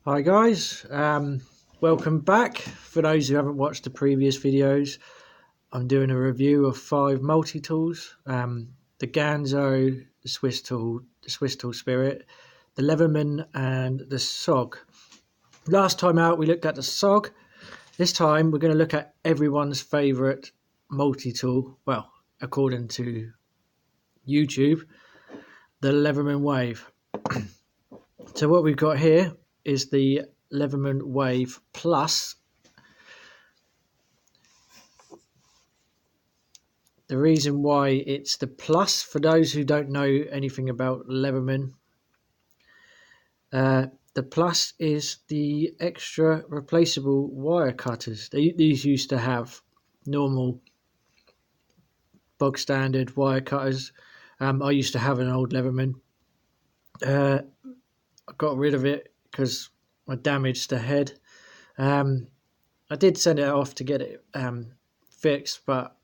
Hi guys, welcome back. For those who haven't watched the previous videos, I'm doing a review of 5 multi-tools. The Ganzo, the Swiss Tool, the Swiss Tool Spirit, the Leatherman and the SOG. Last time out we looked at the SOG. This time we're going to look at everyone's favourite multi-tool, well, according to YouTube, the Leatherman Wave. So what we've got here is the Leatherman Wave Plus. The reason why it's the Plus, for those who don't know anything about Leatherman, the Plus is the extra replaceable wire cutters. These used to have normal bog standard wire cutters. I used to have an old Leatherman. I got rid of it because I damaged the head. I did send it off to get it fixed, but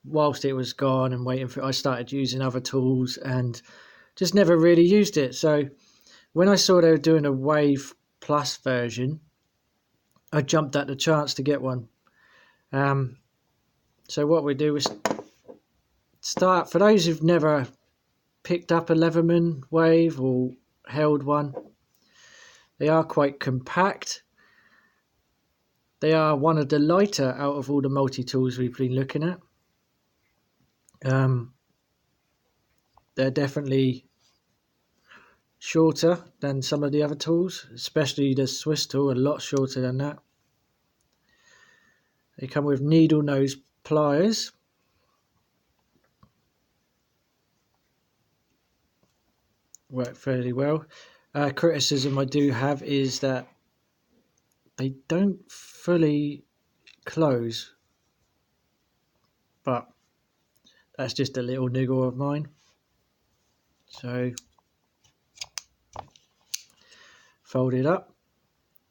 whilst it was gone and waiting for it, I started using other tools and just never really used it. So when I saw they were doing a Wave Plus version, I jumped at the chance to get one. So what we do is start, for those who've never picked up a Leatherman Wave or held one, they are quite compact. They are one of the lighter out of all the multi-tools we've been looking at. They're definitely shorter than some of the other tools, especially the Swiss tool, a lot shorter than that. They come with needle nose pliers. Work fairly well. Criticism I do have is that they don't fully close, but that's just a little niggle of mine. So fold it up.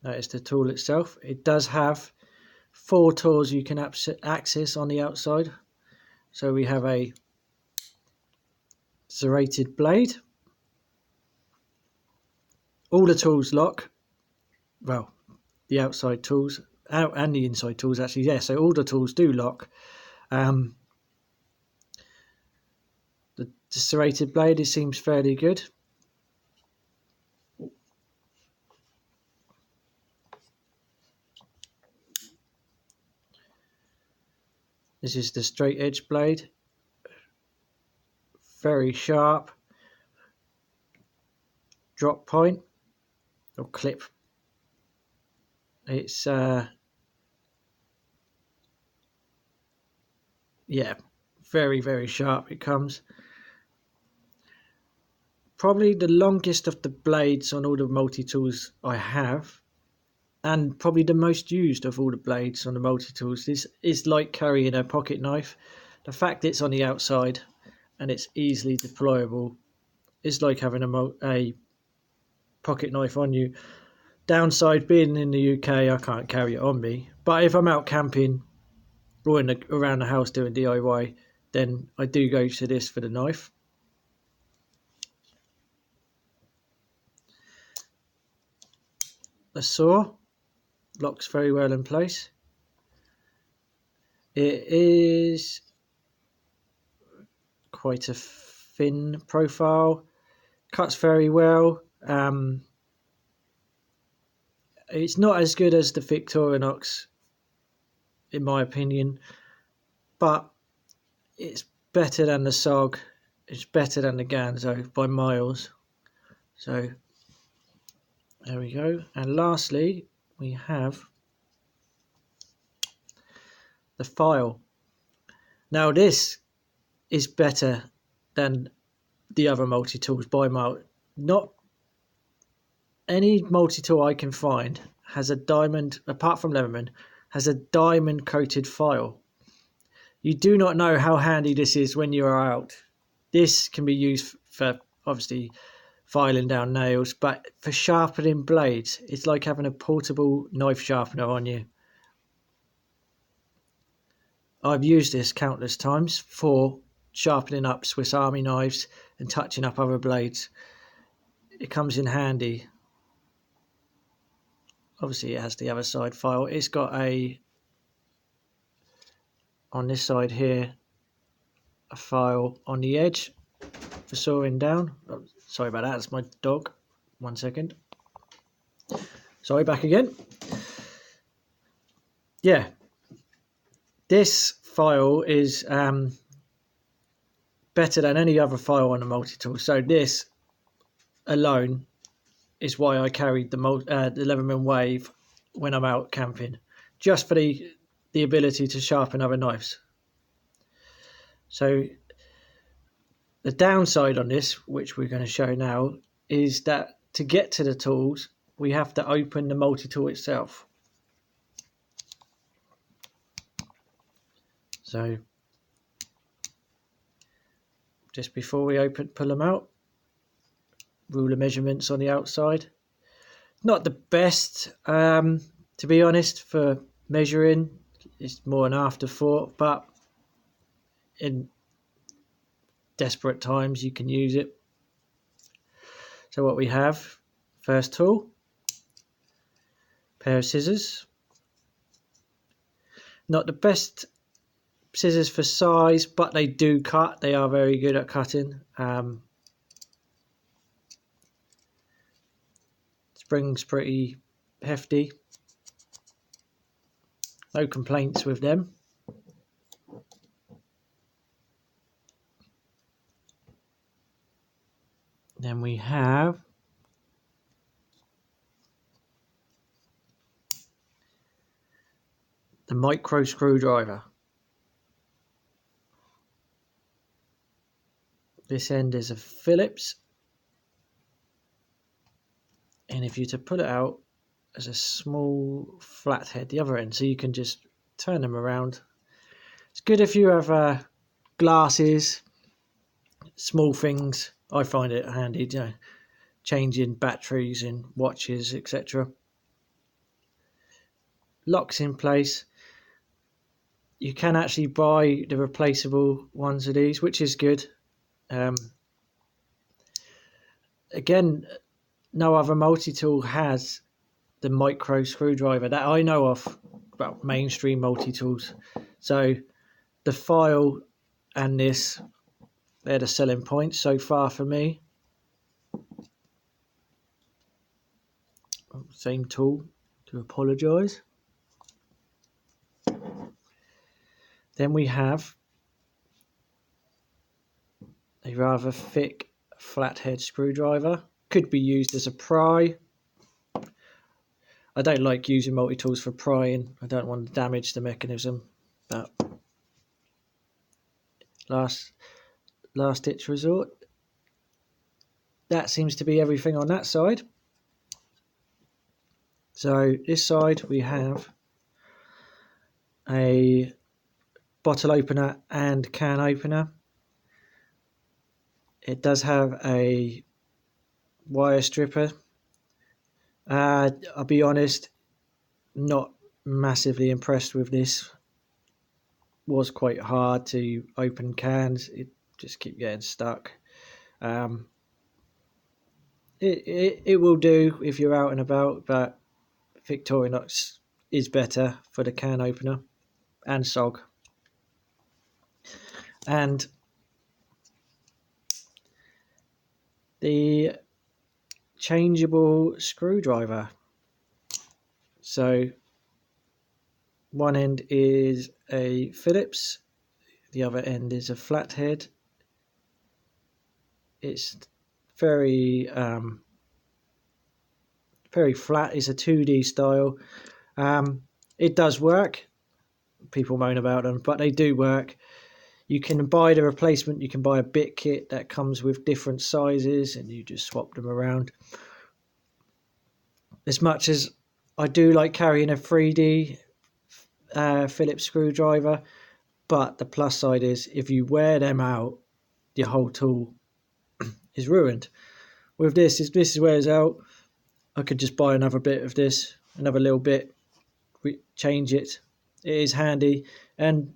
That is the tool itself. It does have 4 tools you can access on the outside. So we have a serrated blade. All the tools lock. Well, the outside tools and the inside tools actually, yeah. So all the tools do lock. The serrated blade, it seems fairly good. This is the straight edge blade. Very sharp. Drop point or clip. It's yeah, very sharp it comes. Probably the longest of the blades on all the multi-tools I have, and probably the most used of all the blades on the multi-tools. This is like carrying a pocket knife. The fact it's on the outside and it's easily deployable is like having a pocket knife on you. Downside being in the UK, I can't carry it on me, but if I'm out camping or around the house doing DIY, then I do go to this for the knife. The saw locks very well in place. It is quite a thin profile, cuts very well. It's not as good as the Victorinox in my opinion, but it's better than the SOG, it's better than the Ganzo by miles. So there we go. And lastly we have the file. Now this is better than the other multi-tools by mile. Not any multi-tool I can find has a diamond, apart from Leatherman, has a diamond coated file. You do not know how handy this is when you are out. This can be used for obviously filing down nails, but for sharpening blades, it's like having a portable knife sharpener on you. I've used this countless times for sharpening up Swiss Army knives and touching up other blades. It comes in handy. obviously it has the other side file. It's got on this side here, a file on the edge for sawing down. Oh, sorry about that, it's my dog. 1 second. Sorry, back again. Yeah, this file is better than any other file on the multi-tool. So this alone is why I carried the Leatherman Wave when I'm out camping, just for the ability to sharpen other knives. So the downside on this, which we're going to show now, is that to get to the tools, we have to open the multi-tool itself. So just before we pull them out, ruler measurements on the outside. Not the best, to be honest, for measuring. It's more an afterthought, but in desperate times you can use it. So what we have, first tool, pair of scissors. Not the best scissors for size, but they do cut. They are very good at cutting. Spring's pretty hefty. No complaints with them. Then we have the micro screwdriver. This end is a Phillips, and if you to pull it out, there's a small flat head the other end, so you can just turn them around. It's good if you have glasses, small things. I find it handy, you know, changing batteries in watches, etc. Locks in place. You can actually buy the replaceable ones of these, which is good. Again, no other multi-tool has the micro screwdriver that I know of, well, mainstream multi-tools. So the file and this, they're the selling points so far for me. Same tool, to apologise. Then we have a rather thick flathead screwdriver. Could be used as a pry. I don't like using multi-tools for prying. I don't want to damage the mechanism. But last ditch resort. That seems to be everything on that side. So this side we have a bottle opener and can opener. It does have a wire stripper. I'll be honest, not massively impressed with this. Was quite hard to open cans. It just keep getting stuck. It will do if you're out and about, but Victorinox is better for the can opener, and SOG. And the changeable screwdriver. So one end is a Phillips, the other end is a flathead. It's very flat. It's a 2D style. It does work. People moan about them, but they do work. You can buy the replacement. You can buy a bit kit that comes with different sizes, and you just swap them around. As much as I do like carrying a 3D Phillips screwdriver, but the plus side is if you wear them out, your whole tool is ruined. With this, if this wears out, I could just buy another bit of this, another little bit, change it. It is handy, and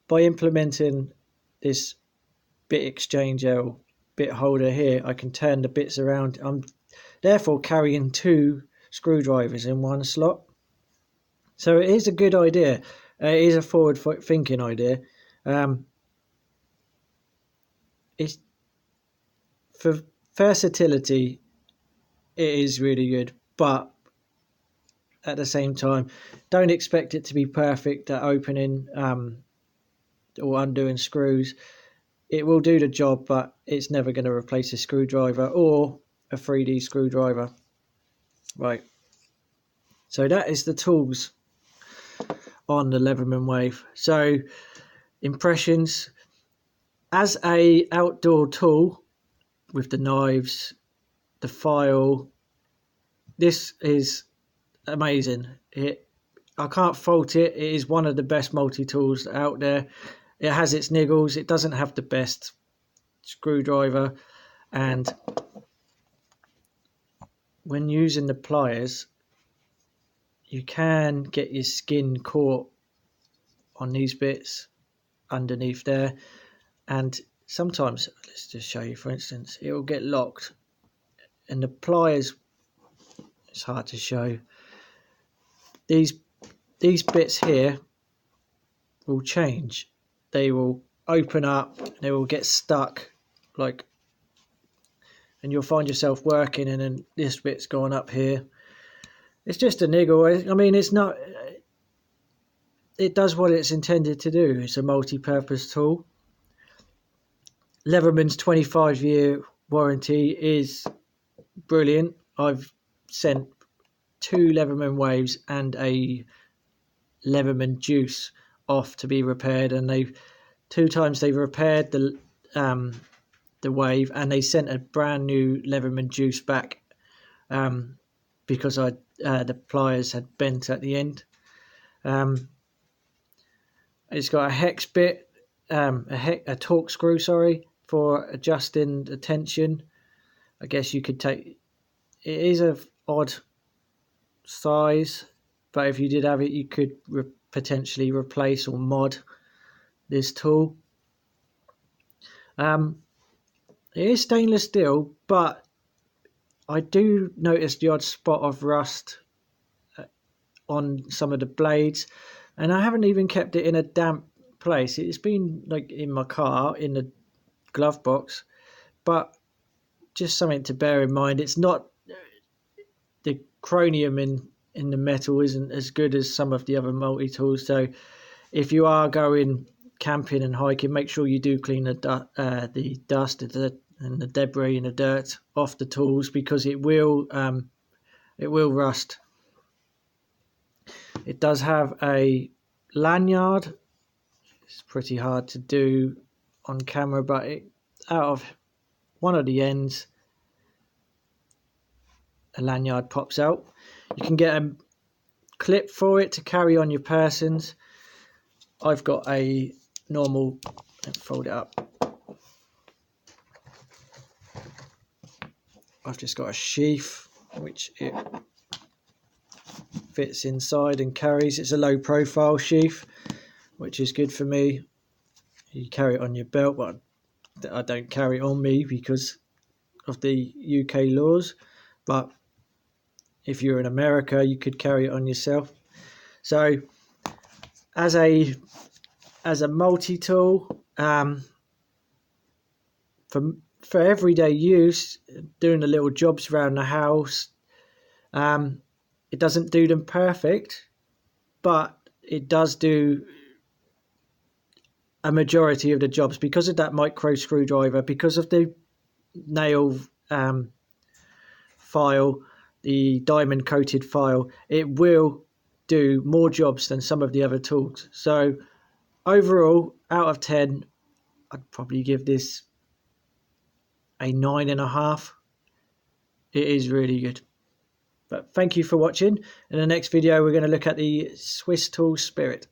by implementing this bit exchanger or bit holder here, I can turn the bits around. I'm therefore carrying two screwdrivers in one slot. So it is a good idea. It is a forward thinking idea. It's for versatility, it is really good, but at the same time, don't expect it to be perfect at opening or undoing screws. It will do the job, but it's never going to replace a screwdriver or a 3D screwdriver. Right. So that is the tools on the Leatherman Wave. So impressions as a outdoor tool with the knives, the file, this is amazing. I can't fault it. It is one of the best multi-tools out there. It has its niggles. It doesn't have the best screwdriver, and when using the pliers, you can get your skin caught on these bits underneath there, and sometimes, let's just show you, for instance, it will get locked, and the pliers, it's hard to show, these bits here will change. They will open up, they will get stuck, like, and you'll find yourself working and then this bit's gone up here. It's just a niggle. I mean, it's not, it does what it's intended to do. It's a multi-purpose tool. Leatherman's 25-year warranty is brilliant. I've sent 2 Leatherman Waves and a Leatherman Juice off to be repaired, and they've 2 times they've repaired the Wave, and they sent a brand new Leatherman Juice back because the pliers had bent at the end. It's got a hex bit, a torque screw, sorry, for adjusting the tension. I guess you could take, it is a odd size, but if you did have it, you could potentially replace or mod this tool. It is stainless steel, but I do notice the odd spot of rust on some of the blades, and I haven't even kept it in a damp place. It's been like in my car in the glove box, but just something to bear in mind. It's not, the chromium in the metal isn't as good as some of the other multi-tools, so if you are going camping and hiking, make sure you do clean the dust and the debris and the dirt off the tools, because it will rust. It does have a lanyard. It's pretty hard to do on camera, but out of one of the ends, a lanyard pops out. You can get a clip for it to carry on your persons. I've got a normal, fold it up, I've just got a sheath which it fits inside and carries. It's a low profile sheath, which is good for me. You carry it on your belt, but I don't carry it on me because of the UK laws, but if you're in America, you could carry it on yourself. So as a multi-tool, for everyday use, doing the little jobs around the house, it doesn't do them perfect, but it does do a majority of the jobs because of that micro screwdriver, because of the nail file, the diamond coated file. It will do more jobs than some of the other tools. So overall, out of 10, I'd probably give this a 9.5. It is really good. But thank you for watching. In the next video, we're going to look at the Swiss Tool Spirit.